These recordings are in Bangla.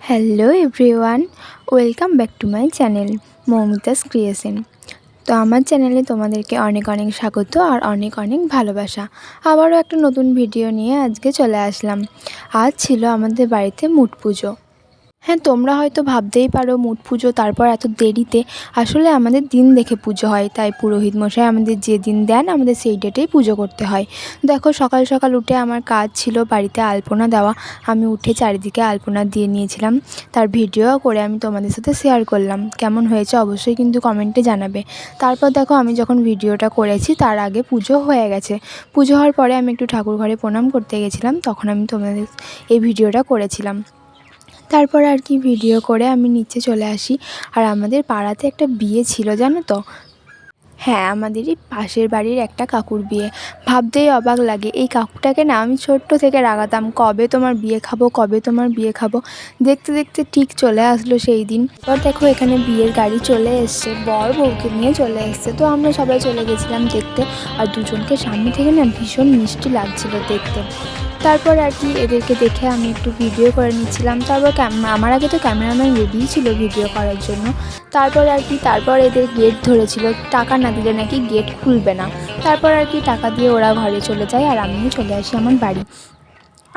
Hello everyone, welcome back to my channel Moumita's creation. তো আমার চ্যানেলে তোমাদেরকে অনেক অনেক স্বাগত আর অনেক অনেক ভালোবাসা। আবারও একটা নতুন ভিডিও নিয়ে আজকে চলে আসলাম। আজ ছিল আমাদের বাড়িতে মুট পুজো। হ্যাঁ, তোমরা হয়তো ভাবতেই পারো মুট পুজো তারপর এত দেরিতে। আসলে আমাদের দিন দেখে পুজো হয়, তাই পুরোহিত মশাই আমাদের যে দিন দেন আমাদের সেই ডেটেই পুজো করতে হয়। দেখো, সকাল সকাল উঠে আমার কাজ ছিল বাড়িতে আলপনা দেওয়া। আমি উঠে চারিদিকে আলপনা দিয়ে নিয়েছিলাম, তার ভিডিও করে আমি তোমাদের সাথে শেয়ার করলাম। কেমন হয়েছে অবশ্যই কিন্তু কমেন্টে জানাবে। তারপর দেখো, আমি যখন ভিডিওটা করেছি তার আগে পুজো হয়ে গেছে। পুজো হওয়ার পরে আমি একটু ঠাকুর ঘরে প্রণাম করতে গেছিলাম, তখন আমি তোমাদের এই ভিডিওটা করেছিলাম। তারপর আর কি ভিডিও করে আমি নিচে চলে আসি। আর আমাদের পাড়াতে একটা বিয়ে ছিল, জানো তো। হ্যাঁ, আমাদেরই পাশের বাড়ির একটা কাকুর বিয়ে। ভাবতেই অবাক লাগে, এই কাকুটাকে না আমি ছোট্ট থেকে রাগাতাম, কবে তোমার বিয়ে খাবো, কবে তোমার বিয়ে খাবো। দেখতে দেখতে ঠিক চলে আসলো সেই দিন। এবার দেখো, এখানে বিয়ের গাড়ি চলে এসছে, বর বউকে নিয়ে চলে এসছে। তো আমরা সবাই চলে গেছিলাম দেখতে। আর দুজনকে সামনে থেকে না ভীষণ মিষ্টি লাগছিল দেখতে। তারপর আর কি এদেরকে দেখে আমি একটু ভিডিও করে নিচ্ছিলাম। তারপর আমার আগে তো ক্যামেরাম্যান রেডিই ছিল ভিডিও করার জন্য। তারপর এদের গেট ধরেছিল, টাকা না দিলে নাকি গেট খুলবে না। তারপর আর কি টাকা দিয়ে ওরা ঘরে চলে যায় আর আমিও চলে আসি আমার বাড়ি।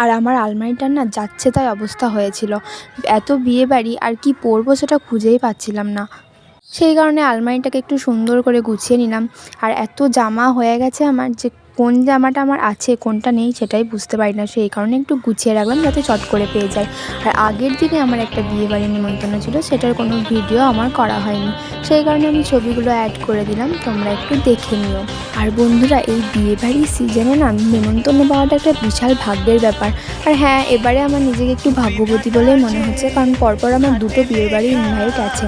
আর আমার আলমারিটার না যাচ্ছে তাই অবস্থা হয়েছিল। এত বিয়ে বাড়ি আর কি পরবো সেটা খুঁজেই পাচ্ছিলাম না। সেই কারণে আলমারিটাকে একটু সুন্দর করে গুছিয়ে নিলাম। আর এত জামা হয়ে গেছে আমার, যে কোন জামাটা আমার আছে কোনটা নেই সেটাই বুঝতে পারি না। সেই কারণে একটু গুছিয়ে রাখলাম যাতে চট করে পেয়ে যায়। আর আগের দিনে আমার একটা বিয়েবাড়ির নিমন্ত্রণ ছিল, সেটার কোনো ভিডিও আমার করা হয়নি। সেই কারণে আমি ছবিগুলো অ্যাড করে দিলাম, তোমরা একটু দেখে নিও। আর বন্ধুরা, এই বিয়েবাড়ির সিজনে না নিমন্ত্রণ পাওয়াটা একটা বিশাল ভাগ্যের ব্যাপার। আর হ্যাঁ, এবারে আমার নিজেকে একটু ভাগ্যবতী বলেই মনে হচ্ছে, কারণ পরপর আমার দুটো বিয়েবাড়ির ইনভাইট আছে।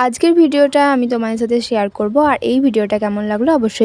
আজকের ভিডিওটা আমি তোমাদের সাথে শেয়ার করব। আর এই ভিডিওটা কেমন লাগলো অবশ্যই